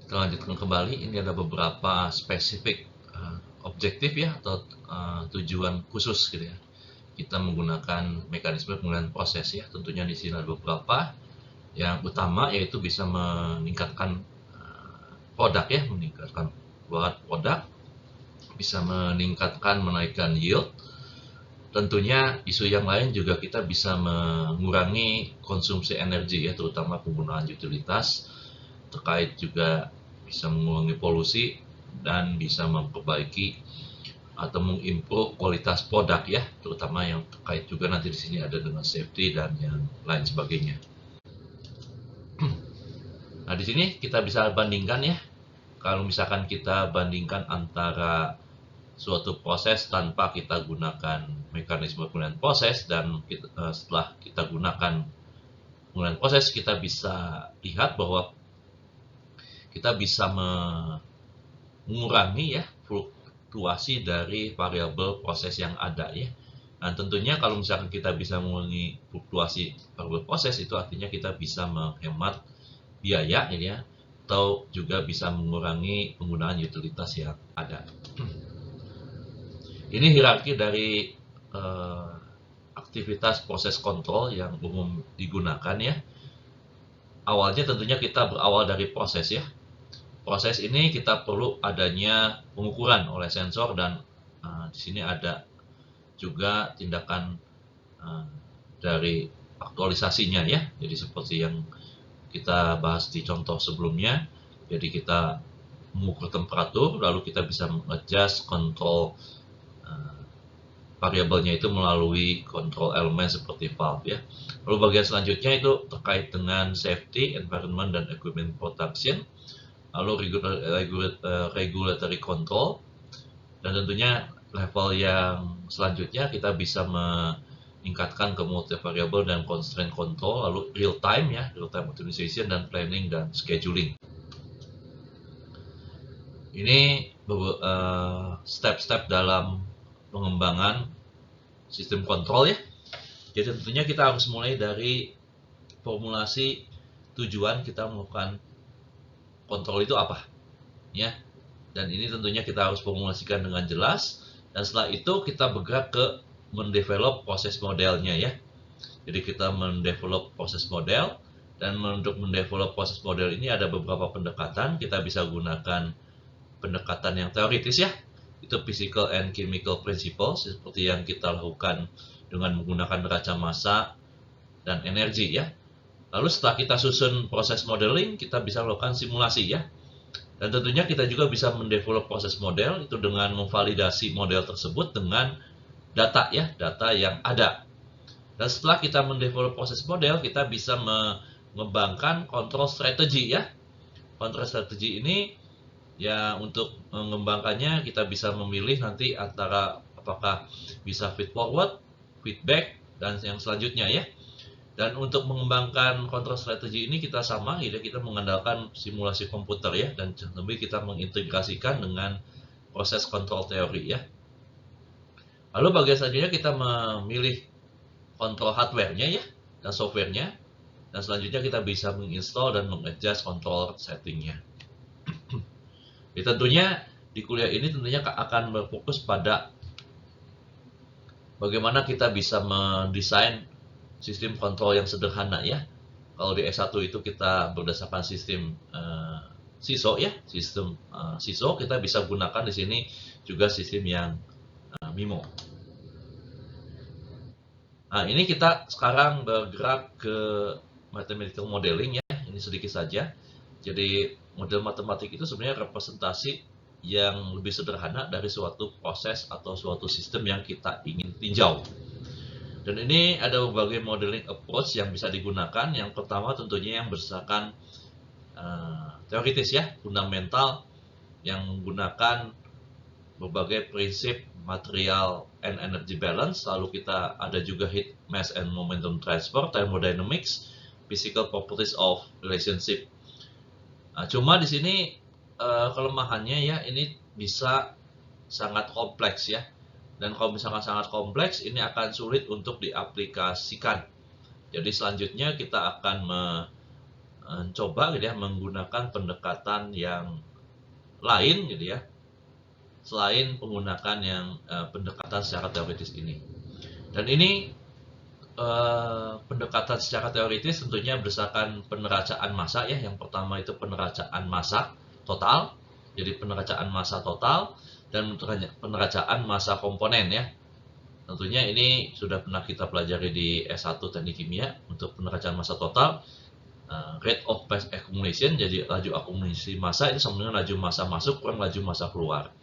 Kita lanjutkan kembali, ini ada beberapa spesifik objektif ya atau tujuan khusus gitu ya. Kita menggunakan mekanisme pengendalian proses ya. Tentunya di sini ada beberapa. Yang utama yaitu bisa meningkatkan produk ya, meningkatkan produk, bisa meningkatkan menaikkan yield. Tentunya isu yang lain juga kita bisa mengurangi konsumsi energi ya, terutama penggunaan utilitas, terkait juga bisa mengurangi polusi dan bisa memperbaiki atau mengimprove kualitas produk ya, terutama yang terkait juga nanti di sini ada dengan safety dan yang lain sebagainya. Nah, di sini kita bisa bandingkan ya. Kalau misalkan kita bandingkan antara suatu proses tanpa kita gunakan mekanisme pengendalian proses dan setelah kita gunakan pengendalian proses, kita bisa lihat bahwa kita bisa mengurangi ya fluktuasi dari variabel proses yang ada ya. Nah, tentunya kalau misalkan kita bisa mengurangi fluktuasi variabel proses, itu artinya kita bisa menghemat biaya ya, atau juga bisa mengurangi penggunaan utilitas yang ada. Ini hierarki dari aktivitas proses kontrol yang umum digunakan ya. Awalnya tentunya kita berawal dari proses ya. Proses ini kita perlu adanya pengukuran oleh sensor dan di sini ada juga tindakan dari aktualisasinya ya. Jadi seperti yang kita bahas di contoh sebelumnya. Jadi kita mengukur temperatur, lalu kita bisa mengadjust kontrol variabelnya itu melalui kontrol elemen seperti valve ya. Lalu bagian selanjutnya itu terkait dengan safety, environment, dan equipment protection. Lalu regulatory control, dan tentunya level yang selanjutnya kita bisa meningkatkan ke multivariable dan constraint control, lalu real time ya, real time optimization dan planning dan scheduling. Ini step-step dalam pengembangan sistem kontrol ya. Jadi tentunya kita harus mulai dari formulasi tujuan kita melakukan kontrol itu apa ya. Dan ini tentunya kita harus formulasikan dengan jelas, dan setelah itu kita bergerak ke mendevelop proses modelnya ya. Jadi kita mendevelop proses model, dan untuk mendevelop proses model ini ada beberapa pendekatan. Kita bisa gunakan pendekatan yang teoritis ya, itu physical and chemical principles seperti yang kita lakukan dengan menggunakan neraca massa dan energi ya. Lalu setelah kita susun proses modeling, kita bisa melakukan simulasi ya. Dan tentunya kita juga bisa mendevelop proses model itu dengan memvalidasi model tersebut dengan data ya, data yang ada. Dan setelah kita mendevelop proses model, kita bisa mengembangkan control strategy ya. Control strategy ini ya, untuk mengembangkannya kita bisa memilih nanti antara apakah bisa feed forward, feedback, dan yang selanjutnya ya. Dan untuk mengembangkan control strategy ini kita sama, kita mengandalkan simulasi komputer ya, dan lebih kita mengintegrasikan dengan proses kontrol teori ya. Lalu bagian selanjutnya kita memilih kontrol hardware-nya ya, dan software-nya, dan selanjutnya kita bisa menginstall dan mengadjust kontrol setting-nya. Tentunya di kuliah ini tentunya akan berfokus pada bagaimana kita bisa mendesain sistem kontrol yang sederhana ya. Kalau di S1 itu kita berdasarkan sistem SISO ya, sistem SISO. Kita bisa gunakan di sini juga sistem yang MIMO. Nah, ini kita sekarang bergerak ke mathematical modeling ya. Ini sedikit saja. Jadi model matematik itu sebenarnya representasi yang lebih sederhana dari suatu proses atau suatu sistem yang kita ingin tinjau. Dan ini ada berbagai modeling approach yang bisa digunakan. Yang pertama tentunya yang berdasarkan teoritis ya, fundamental, yang menggunakan berbagai prinsip material and energy balance. Lalu kita ada juga heat, mass, and momentum transfer, thermodynamics, physical properties of relationship. Nah, cuma di sini kelemahannya ya, ini bisa sangat kompleks ya. Dan kalau misalkan sangat kompleks, ini akan sulit untuk diaplikasikan. Jadi selanjutnya kita akan coba gitu ya menggunakan pendekatan yang lain gitu ya, selain menggunakan yang pendekatan secara teoritis ini. Dan ini pendekatan secara teoritis tentunya berdasarkan peneracaan massa ya. Yang pertama itu peneracaan massa total, jadi peneracaan massa total dan peneracaan massa komponen ya. Tentunya ini sudah pernah kita pelajari di S1 Teknik Kimia. Untuk peneracaan massa total, rate of mass accumulation, jadi laju akumulasi massa itu sama dengan laju massa masuk kurang laju massa keluar.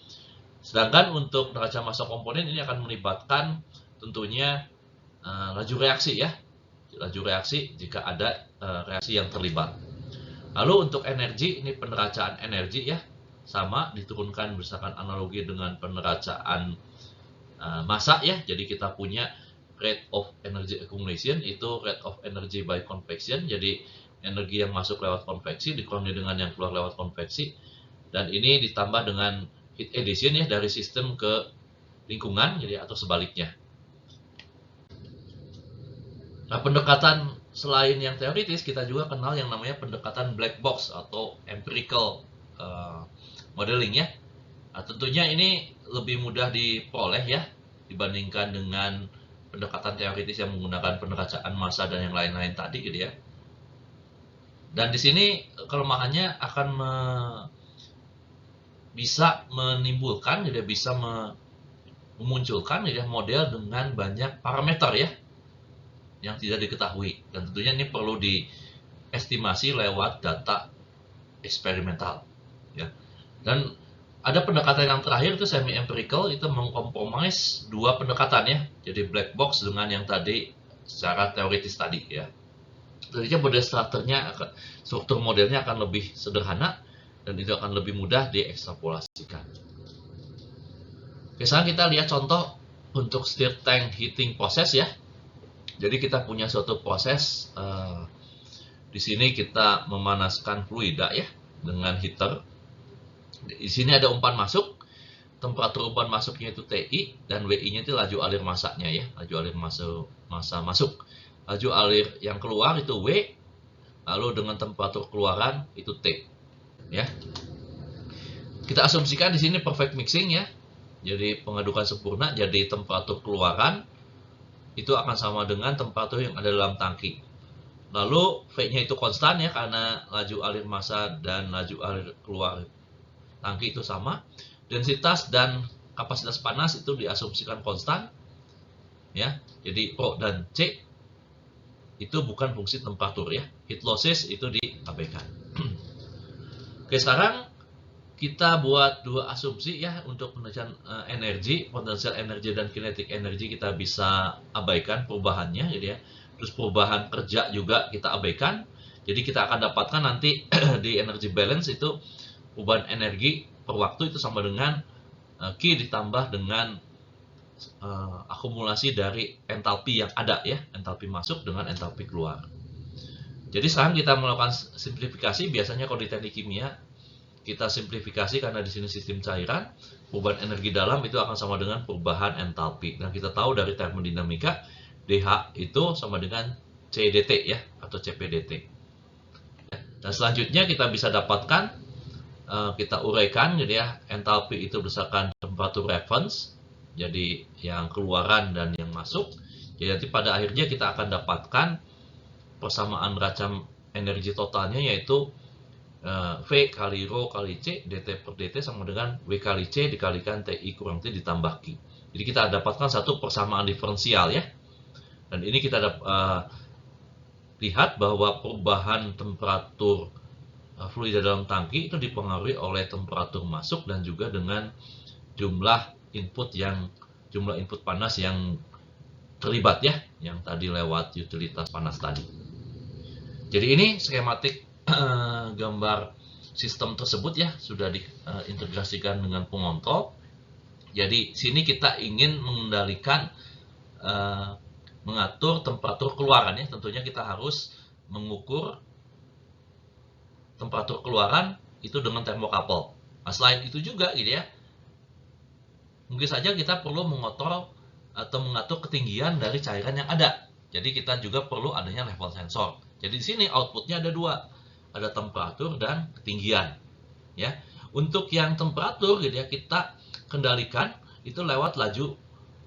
Sedangkan untuk neraca massa komponen ini akan melibatkan tentunya laju reaksi ya, laju reaksi jika ada reaksi yang terlibat. Lalu untuk energi, ini peneracaan energi ya, sama diturunkan berdasarkan analogi dengan peneracaan massa ya. Jadi kita punya rate of energy accumulation itu rate of energy by convection, jadi energi yang masuk lewat konveksi dikurangi dengan yang keluar lewat konveksi, dan ini ditambah dengan heat addition ya dari sistem ke lingkungan jadi atau sebaliknya. Nah, pendekatan selain yang teoritis kita juga kenal yang namanya pendekatan black box atau empirical modeling ya. Nah, tentunya ini lebih mudah diperoleh ya dibandingkan dengan pendekatan teoritis yang menggunakan peneracaan massa dan yang lain-lain tadi gitu ya. Dan di sini kelemahannya akan bisa menimbulkan gitu ya, bisa memunculkan gitu ya, model dengan banyak parameter ya yang tidak diketahui, dan tentunya ini perlu diestimasi lewat data eksperimental ya. Dan ada pendekatan yang terakhir itu semi empirical, itu mengkompromis dua pendekatan ya, jadi black box dengan yang tadi secara teoritis tadi ya. Tentunya model struktur modelnya akan lebih sederhana dan itu akan lebih mudah diekstrapolasikan. Oke, sekarang kita lihat contoh untuk stir tank heating process ya. Jadi kita punya suatu proses, di sini kita memanaskan fluida ya dengan heater. Di sini ada umpan masuk, temperatur umpan masuknya itu TI dan WI-nya itu laju alir massanya ya, laju alir massa masuk. Laju alir yang keluar itu W, lalu dengan temperatur keluaran itu T ya. Kita asumsikan di sini perfect mixing ya. Jadi pengadukan sempurna, jadi temperatur keluaran itu akan sama dengan temperatur yang ada dalam tangki. Lalu V-nya itu konstan ya karena laju alir massa dan laju alir keluar tangki itu sama. Densitas dan kapasitas panas itu diasumsikan konstan ya. Jadi Rho dan C itu bukan fungsi temperatur ya. Heat losses itu diabaikan. Oke, sekarang kita buat dua asumsi ya untuk penelitian energi, potensial energi dan kinetic energi kita bisa abaikan perubahannya gitu ya. Terus perubahan kerja juga kita abaikan. Jadi kita akan dapatkan nanti di energy balance itu perubahan energi per waktu itu sama dengan Q ditambah dengan akumulasi dari entalpi yang ada ya, entalpi masuk dengan entalpi keluar. Jadi sekarang kita melakukan simplifikasi. Biasanya kalau di teknik kimia kita simplifikasi karena di sini sistem cairan, perubahan energi dalam itu akan sama dengan perubahan entalpi. Dan kita tahu dari termodinamika DH itu sama dengan CDT ya atau CPDT. Dan selanjutnya kita bisa dapatkan, kita uraikan jadi ya, entalpi itu berdasarkan temperatur reference, jadi yang keluaran dan yang masuk. Jadi nanti pada akhirnya kita akan dapatkan persamaan neraca energi totalnya yaitu V kali Rho kali C, DT per DT sama dengan W kali C dikalikan TI kurang T ditambah Q. Jadi kita dapatkan satu persamaan diferensial ya. Dan ini kita lihat bahwa perubahan temperatur fluida dalam tangki itu dipengaruhi oleh temperatur masuk dan juga dengan jumlah input panas yang terlibat ya, yang tadi lewat utilitas panas tadi. Jadi ini skematik gambar sistem tersebut ya, sudah diintegrasikan dengan pengontrol. Jadi sini kita ingin mengendalikan, mengatur temperatur keluaran ya. Tentunya kita harus mengukur temperatur keluaran itu dengan termokapel. Nah, selain itu juga gitu ya, mungkin saja kita perlu mengontrol atau mengatur ketinggian dari cairan yang ada. Jadi kita juga perlu adanya level sensor. Jadi di sini outputnya ada dua. ada temperatur dan ketinggian. Ya, untuk yang temperatur gitu ya, kita kendalikan itu lewat laju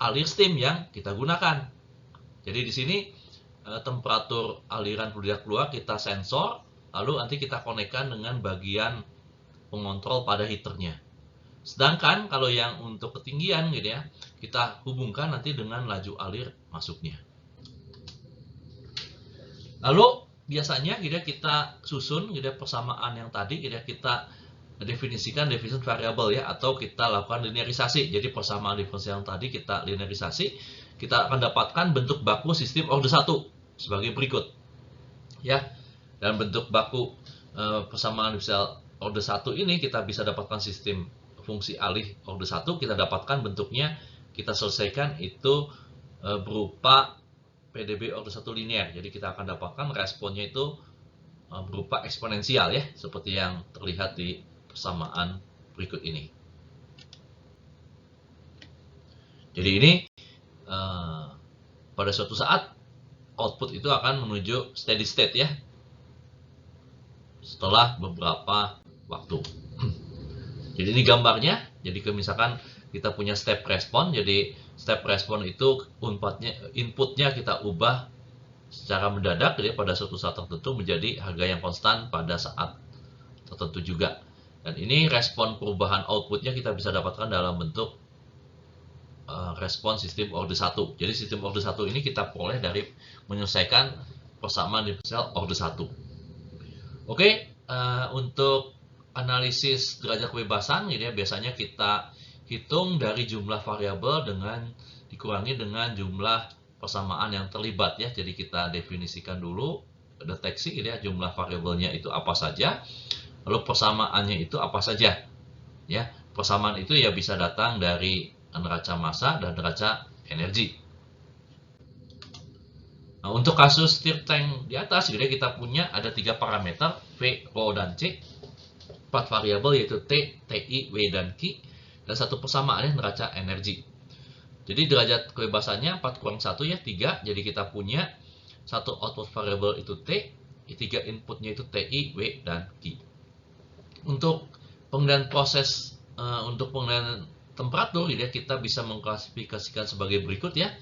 alir steam yang kita gunakan. Jadi di sini temperatur aliran fluida keluar kita sensor, lalu nanti kita konekkan dengan bagian pengontrol pada heaternya. Sedangkan kalau yang untuk ketinggian gitu ya, kita hubungkan nanti dengan laju alir masuknya. Lalu biasanya gitu ya, kita susun gitu ya, persamaan yang tadi gitu ya, kita definisikan definisi variabel ya, atau kita lakukan linearisasi. Jadi persamaan diferensial yang tadi kita linearisasi, kita akan dapatkan bentuk baku sistem order 1 sebagai berikut. Ya. Dan bentuk baku persamaan diferensial order 1 ini kita bisa dapatkan sistem fungsi alih order 1, kita dapatkan bentuknya, kita selesaikan itu berupa PDB order 1 linear. Jadi kita akan dapatkan responnya itu berupa eksponensial ya, seperti yang terlihat di persamaan berikut ini. Jadi ini pada suatu saat output itu akan menuju steady state ya, setelah beberapa waktu. Jadi ini gambarnya. Jadi misalkan kita punya step respon, jadi step respon itu inputnya kita ubah secara mendadak jadi pada suatu saat tertentu menjadi harga yang konstan pada saat tertentu juga. Dan ini respon perubahan outputnya kita bisa dapatkan dalam bentuk respon sistem order 1. Jadi sistem order 1 ini kita peroleh dari menyelesaikan persamaan diferensial order 1. Oke, untuk analisis derajat kebebasan gitu ya, biasanya kita hitung dari jumlah variabel dengan dikurangi dengan jumlah persamaan yang terlibat ya. Jadi kita definisikan dulu deteksi gitu ya, jumlah variabelnya itu apa saja, lalu persamaannya itu apa saja. Ya, persamaan itu ya bisa datang dari neraca massa dan neraca energi. Nah, untuk kasus stirred tank di atas gitu ya, kita punya ada 3 parameter V, Rho, dan C. 4 variabel yaitu T, TI, W, dan Q, dan satu persamaannya neraca energi. Jadi derajat kebebasannya 4 kurang 1 ya 3. Jadi kita punya satu output variabel itu T, 3 inputnya itu TI, W, dan Q. Untuk pengendalian proses untuk pengendalian temperatur ya, kita bisa mengklasifikasikan sebagai berikut ya.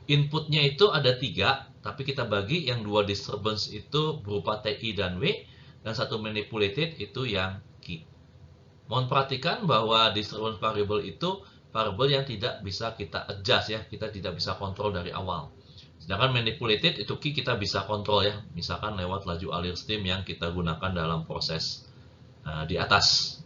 Inputnya itu ada 3, tapi kita bagi yang 2 disturbance itu berupa TI dan W, dan satu manipulated itu yang Q. Mohon perhatikan bahwa disturbance variable itu variable yang tidak bisa kita adjust ya, kita tidak bisa kontrol dari awal. Sedangkan manipulated itu Q kita bisa kontrol ya, misalkan lewat laju alir steam yang kita gunakan dalam proses di atas.